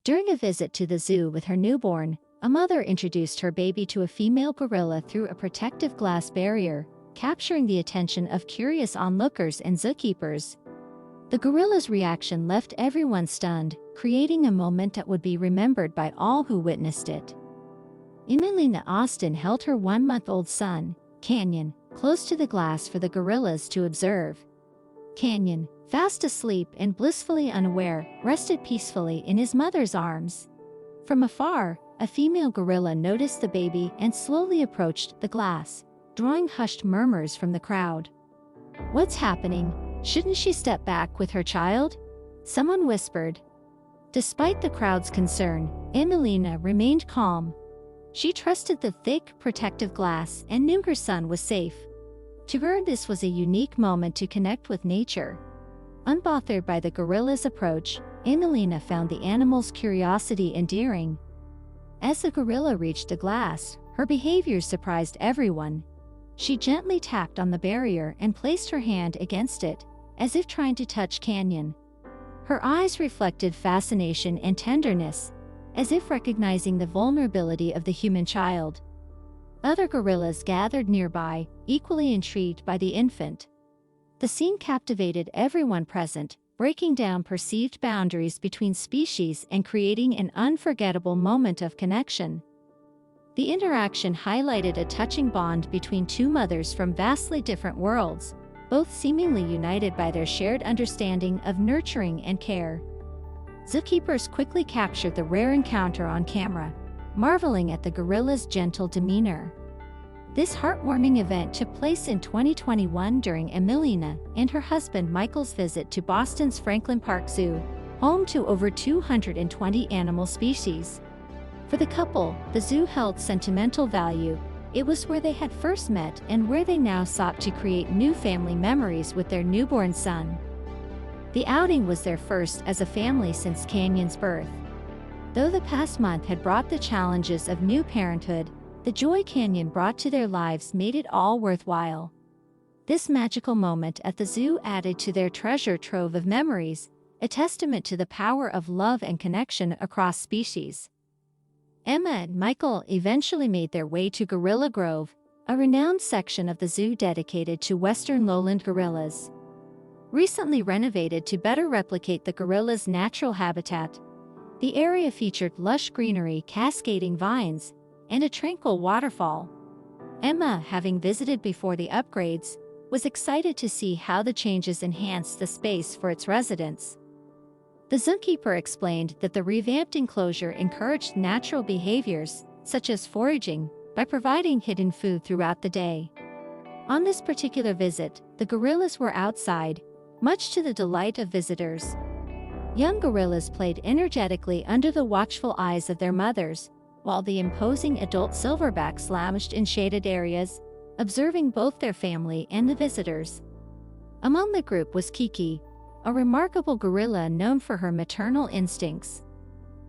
During a visit to the zoo with her newborn, a mother introduced her baby to a female gorilla through a protective glass barrier, capturing the attention of curious onlookers and zookeepers. The gorilla's reaction left everyone stunned, creating a moment that would be remembered by all who witnessed it. Emelina Austin held her 1-month-old son, Canyon, close to the glass for the gorillas to observe. Canyon, fast asleep and blissfully unaware, rested peacefully in his mother's arms. From afar, a female gorilla noticed the baby and slowly approached the glass, drawing hushed murmurs from the crowd. "What's happening? Shouldn't she step back with her child?" someone whispered. Despite the crowd's concern, Emelina remained calm. She trusted the thick, protective glass and knew her son was safe. To her, this was a unique moment to connect with nature. Unbothered by the gorilla's approach, Emelina found the animal's curiosity endearing. As the gorilla reached the glass, her behavior surprised everyone. She gently tapped on the barrier and placed her hand against it, as if trying to touch Canyon. Her eyes reflected fascination and tenderness, as if recognizing the vulnerability of the human child. Other gorillas gathered nearby, equally intrigued by the infant. The scene captivated everyone present, breaking down perceived boundaries between species and creating an unforgettable moment of connection. The interaction highlighted a touching bond between two mothers from vastly different worlds, both seemingly united by their shared understanding of nurturing and care. Zookeepers quickly captured the rare encounter on camera, marveling at the gorilla's gentle demeanor. This heartwarming event took place in 2021 during Emelina and her husband Michael's visit to Boston's Franklin Park Zoo, home to over 220 animal species. For the couple, the zoo held sentimental value. It was where they had first met and where they now sought to create new family memories with their newborn son. The outing was their first as a family since Canyon's birth. Though the past month had brought the challenges of new parenthood, the joy Canyon brought to their lives made it all worthwhile. This magical moment at the zoo added to their treasure trove of memories, a testament to the power of love and connection across species. Emma and Michael eventually made their way to Gorilla Grove, a renowned section of the zoo dedicated to western lowland gorillas. Recently renovated to better replicate the gorilla's natural habitat, the area featured lush greenery, cascading vines, and a tranquil waterfall. Emma, having visited before the upgrades, was excited to see how the changes enhanced the space for its residents. The zookeeper explained that the revamped enclosure encouraged natural behaviors, such as foraging, by providing hidden food throughout the day. On this particular visit, the gorillas were outside, much to the delight of visitors. Young gorillas played energetically under the watchful eyes of their mothers, while the imposing adult silverbacks lounged in shaded areas, observing both their family and the visitors. Among the group was Kiki, a remarkable gorilla known for her maternal instincts.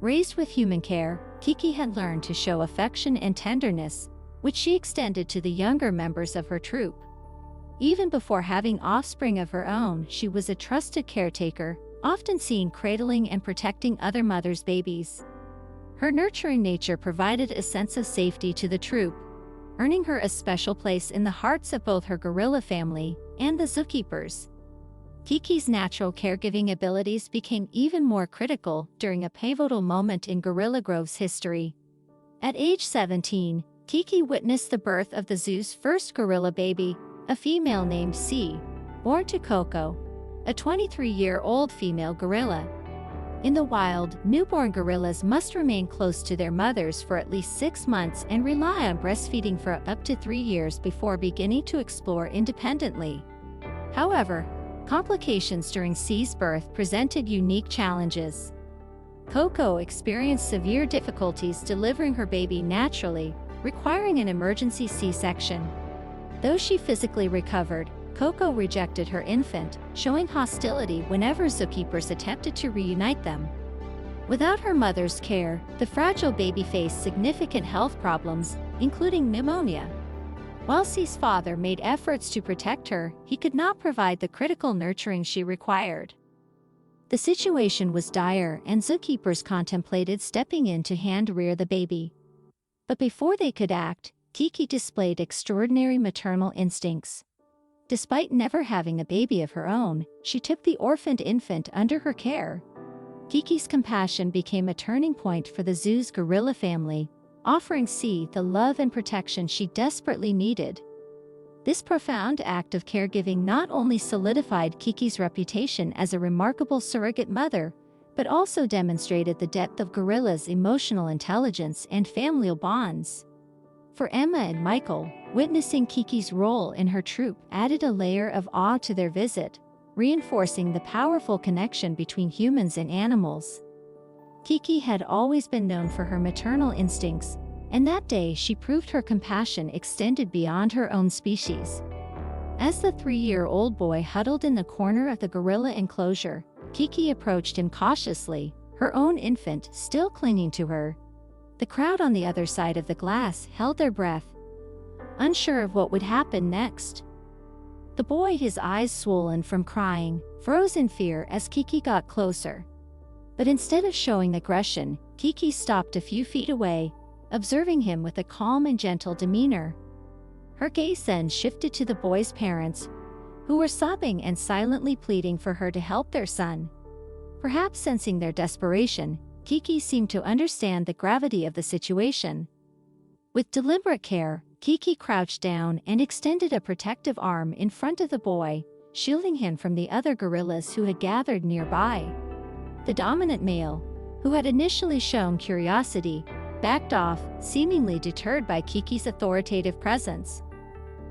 Raised with human care, Kiki had learned to show affection and tenderness, which she extended to the younger members of her troop. Even before having offspring of her own, she was a trusted caretaker, often seen cradling and protecting other mothers' babies. Her nurturing nature provided a sense of safety to the troop, earning her a special place in the hearts of both her gorilla family and the zookeepers. Kiki's natural caregiving abilities became even more critical during a pivotal moment in Gorilla Grove's history. At age 17, Kiki witnessed the birth of the zoo's first gorilla baby, a female named C, born to Coco, a 23-year-old female gorilla. In the wild, newborn gorillas must remain close to their mothers for at least 6 months and rely on breastfeeding for up to 3 years before beginning to explore independently. However, complications during C's birth presented unique challenges. Coco experienced severe difficulties delivering her baby naturally, requiring an emergency C-section. Though she physically recovered, Coco rejected her infant, showing hostility whenever zookeepers attempted to reunite them. Without her mother's care, the fragile baby faced significant health problems, including pneumonia. While C's father made efforts to protect her, he could not provide the critical nurturing she required. The situation was dire and zookeepers contemplated stepping in to hand-rear the baby. But before they could act, Kiki displayed extraordinary maternal instincts. Despite never having a baby of her own, she took the orphaned infant under her care. Kiki's compassion became a turning point for the zoo's gorilla family, offering C the love and protection she desperately needed. This profound act of caregiving not only solidified Kiki's reputation as a remarkable surrogate mother, but also demonstrated the depth of gorillas' emotional intelligence and familial bonds. For Emma and Michael, witnessing Kiki's role in her troop added a layer of awe to their visit, reinforcing the powerful connection between humans and animals. Kiki had always been known for her maternal instincts, and that day she proved her compassion extended beyond her own species. As the 3-year-old boy huddled in the corner of the gorilla enclosure, Kiki approached him cautiously, her own infant still clinging to her. The crowd on the other side of the glass held their breath, unsure of what would happen next. The boy, his eyes swollen from crying, froze in fear as Kiki got closer. But instead of showing aggression, Kiki stopped a few feet away, observing him with a calm and gentle demeanor. Her gaze then shifted to the boy's parents, who were sobbing and silently pleading for her to help their son. Perhaps sensing their desperation, Kiki seemed to understand the gravity of the situation. With deliberate care, Kiki crouched down and extended a protective arm in front of the boy, shielding him from the other gorillas who had gathered nearby. The dominant male, who had initially shown curiosity, backed off, seemingly deterred by Kiki's authoritative presence.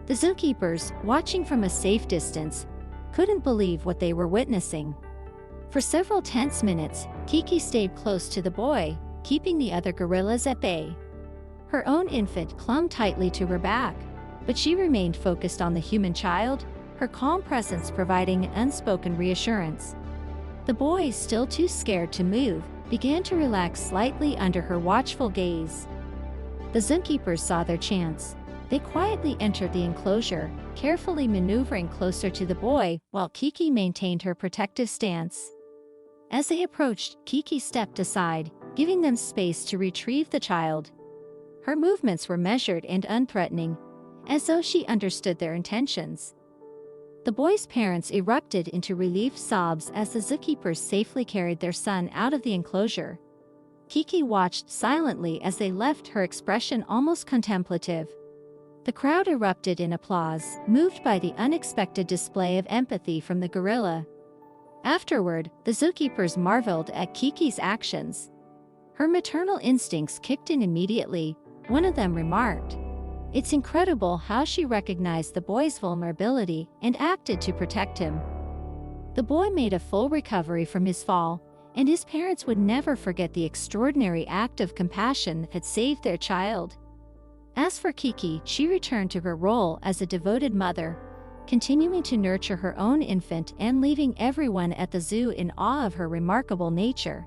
The zookeepers, watching from a safe distance, couldn't believe what they were witnessing. For several tense minutes, Kiki stayed close to the boy, keeping the other gorillas at bay. Her own infant clung tightly to her back, but she remained focused on the human child, her calm presence providing unspoken reassurance. The boy, still too scared to move, began to relax slightly under her watchful gaze. The zookeepers saw their chance. They quietly entered the enclosure, carefully maneuvering closer to the boy while Kiki maintained her protective stance. As they approached, Kiki stepped aside, giving them space to retrieve the child. Her movements were measured and unthreatening, as though she understood their intentions. The boy's parents erupted into relief sobs as the zookeepers safely carried their son out of the enclosure. Kiki watched silently as they left, her expression almost contemplative. The crowd erupted in applause, moved by the unexpected display of empathy from the gorilla. Afterward, the zookeepers marveled at Kiki's actions. Her maternal instincts kicked in immediately, one of them remarked. It's incredible how she recognized the boy's vulnerability and acted to protect him. The boy made a full recovery from his fall, and his parents would never forget the extraordinary act of compassion that had saved their child. As for Kiki, she returned to her role as a devoted mother, continuing to nurture her own infant and leaving everyone at the zoo in awe of her remarkable nature.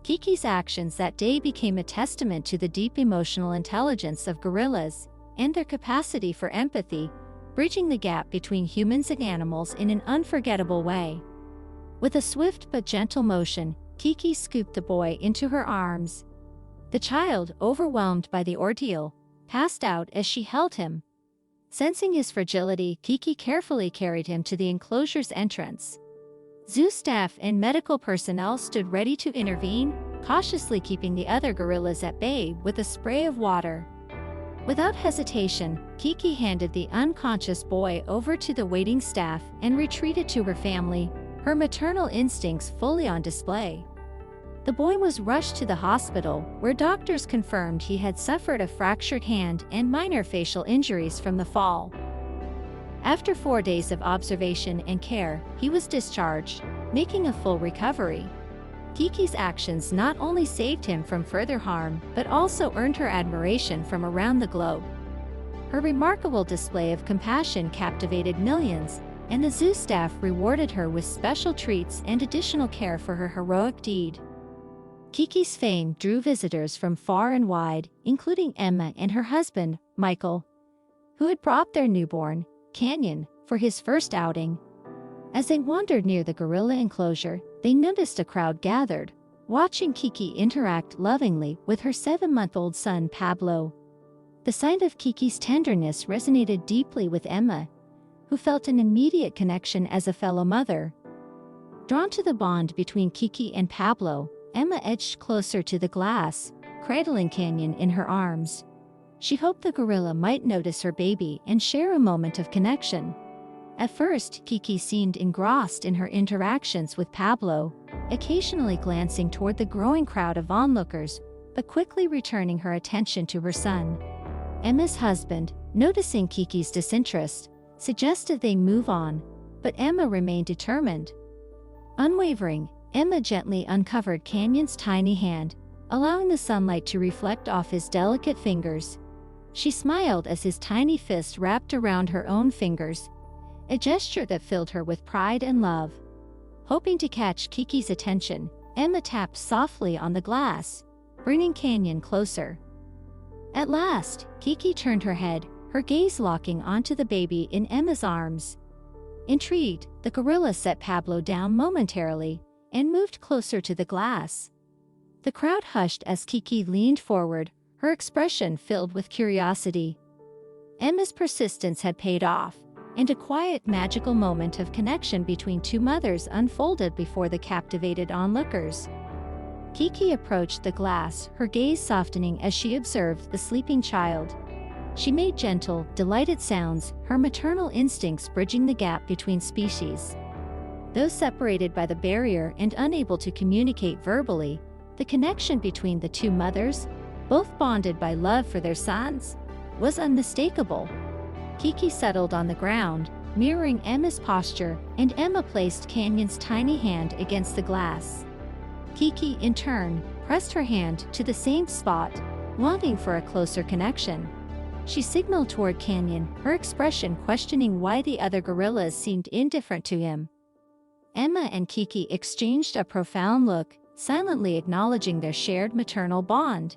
Kiki's actions that day became a testament to the deep emotional intelligence of gorillas and their capacity for empathy, bridging the gap between humans and animals in an unforgettable way. With a swift but gentle motion, Kiki scooped the boy into her arms. The child, overwhelmed by the ordeal, passed out as she held him. Sensing his fragility, Kiki carefully carried him to the enclosure's entrance. Zoo staff and medical personnel stood ready to intervene, cautiously keeping the other gorillas at bay with a spray of water. Without hesitation, Kiki handed the unconscious boy over to the waiting staff and retreated to her family, her maternal instincts fully on display. The boy was rushed to the hospital, where doctors confirmed he had suffered a fractured hand and minor facial injuries from the fall. After 4 days of observation and care, he was discharged, making a full recovery. Kiki's actions not only saved him from further harm, but also earned her admiration from around the globe. Her remarkable display of compassion captivated millions, and the zoo staff rewarded her with special treats and additional care for her heroic deed. Kiki's fame drew visitors from far and wide, including Emma and her husband, Michael, who had brought their newborn, Canyon, for his first outing. As they wandered near the gorilla enclosure, They noticed a crowd gathered, watching Kiki interact lovingly with her 7-month-old son Pablo. The sight of Kiki's tenderness resonated deeply with Emma, who felt an immediate connection as a fellow mother. Drawn to the bond between Kiki and Pablo, Emma edged closer to the glass, cradling Canyon in her arms. She hoped the gorilla might notice her baby and share a moment of connection. At first, Kiki seemed engrossed in her interactions with Pablo, occasionally glancing toward the growing crowd of onlookers, but quickly returning her attention to her son. Emma's husband, noticing Kiki's disinterest, suggested they move on, but Emma remained determined. Unwavering, Emma gently uncovered Canyon's tiny hand, allowing the sunlight to reflect off his delicate fingers. She smiled as his tiny fist wrapped around her own fingers, a gesture that filled her with pride and love. Hoping to catch Kiki's attention, Emma tapped softly on the glass, bringing Canyon closer. At last, Kiki turned her head, her gaze locking onto the baby in Emma's arms. Intrigued, the gorilla set Pablo down momentarily and moved closer to the glass. The crowd hushed as Kiki leaned forward, her expression filled with curiosity. Emma's persistence had paid off, and a quiet, magical moment of connection between two mothers unfolded before the captivated onlookers. Kiki approached the glass, her gaze softening as she observed the sleeping child. She made gentle, delighted sounds, her maternal instincts bridging the gap between species. Though separated by the barrier and unable to communicate verbally, the connection between the two mothers, both bonded by love for their sons, was unmistakable. Kiki settled on the ground, mirroring Emma's posture, and Emma placed Canyon's tiny hand against the glass. Kiki, in turn, pressed her hand to the same spot, longing for a closer connection. She signaled toward Canyon, her expression questioning why the other gorillas seemed indifferent to him. Emma and Kiki exchanged a profound look, silently acknowledging their shared maternal bond.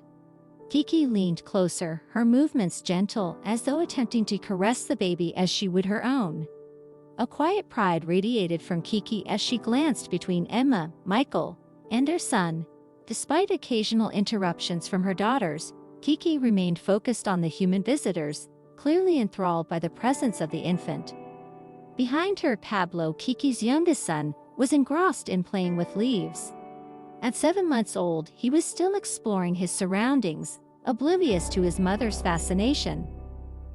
Kiki leaned closer, her movements gentle, as though attempting to caress the baby as she would her own. A quiet pride radiated from Kiki as she glanced between Emma, Michael, and their son. Despite occasional interruptions from her daughters, Kiki remained focused on the human visitors, clearly enthralled by the presence of the infant. Behind her, Pablo, Kiki's youngest son, was engrossed in playing with leaves. At 7 months old, he was still exploring his surroundings, oblivious to his mother's fascination.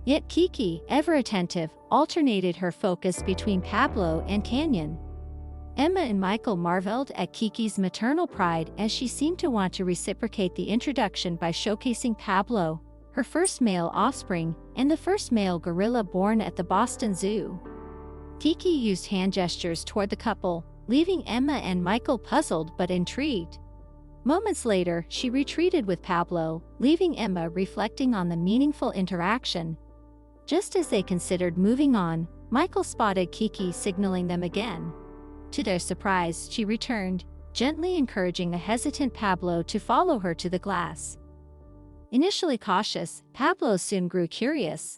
Yet Kiki, ever attentive, alternated her focus between Pablo and Canyon. Emma and Michael marveled at Kiki's maternal pride as she seemed to want to reciprocate the introduction by showcasing Pablo, her first male offspring, and the first male gorilla born at the Boston Zoo. Kiki used hand gestures toward the couple, leaving Emma and Michael puzzled but intrigued. Moments later, she retreated with Pablo, leaving Emma reflecting on the meaningful interaction. Just as they considered moving on, Michael spotted Kiki signaling them again. To their surprise, she returned, gently encouraging the hesitant Pablo to follow her to the glass. Initially cautious, Pablo soon grew curious.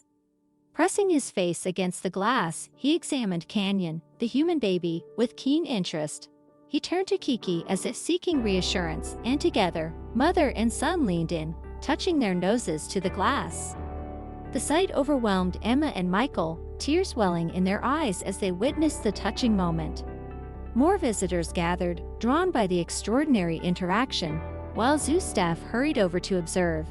Pressing his face against the glass, he examined Canyon, the human baby, with keen interest. He turned to Kiki as if seeking reassurance, and together, mother and son leaned in, touching their noses to the glass. The sight overwhelmed Emma and Michael, tears welling in their eyes as they witnessed the touching moment. More visitors gathered, drawn by the extraordinary interaction, while zoo staff hurried over to observe.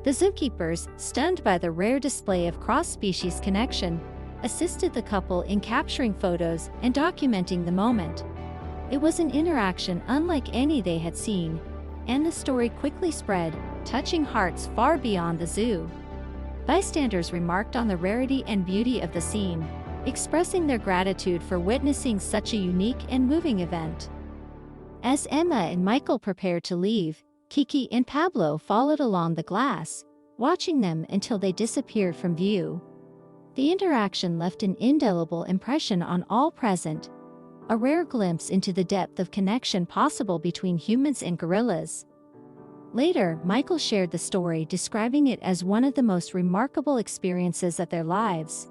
The zookeepers, stunned by the rare display of cross-species connection, assisted the couple in capturing photos and documenting the moment. It was an interaction unlike any they had seen, and the story quickly spread, touching hearts far beyond the zoo. Bystanders remarked on the rarity and beauty of the scene, expressing their gratitude for witnessing such a unique and moving event. As Emma and Michael prepared to leave, Kiki and Pablo followed along the glass, watching them until they disappeared from view. The interaction left an indelible impression on all present, a rare glimpse into the depth of connection possible between humans and gorillas. Later, Michael shared the story, describing it as one of the most remarkable experiences of their lives.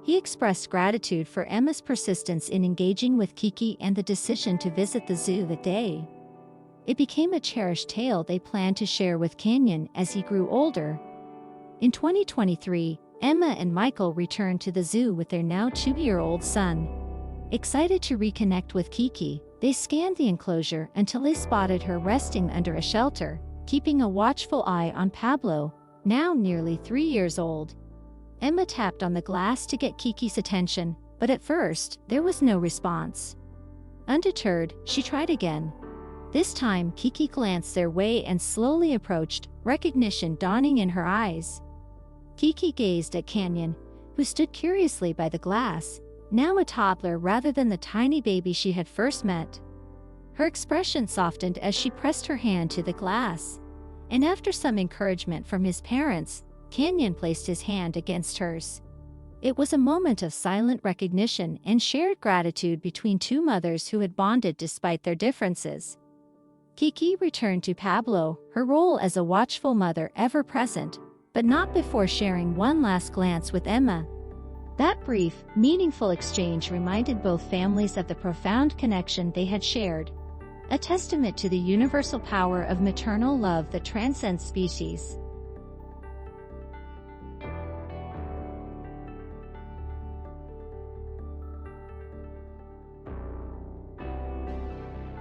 He expressed gratitude for Emma's persistence in engaging with Kiki and the decision to visit the zoo that day. It became a cherished tale they planned to share with Canyon as he grew older. In 2023, Emma and Michael returned to the zoo with their now 2-year-old son. Excited to reconnect with Kiki, they scanned the enclosure until they spotted her resting under a shelter, keeping a watchful eye on Pablo, now nearly 3 years old. Emma tapped on the glass to get Kiki's attention, but at first, there was no response. Undeterred, she tried again. This time, Kiki glanced their way and slowly approached, recognition dawning in her eyes. Kiki gazed at Canyon, who stood curiously by the glass, now a toddler rather than the tiny baby she had first met. Her expression softened as she pressed her hand to the glass, and after some encouragement from his parents, Canyon placed his hand against hers. It was a moment of silent recognition and shared gratitude between two mothers who had bonded despite their differences. Kiki returned to Pablo, her role as a watchful mother ever present, but not before sharing one last glance with Emma. That brief, meaningful exchange reminded both families of the profound connection they had shared, a testament to the universal power of maternal love that transcends species.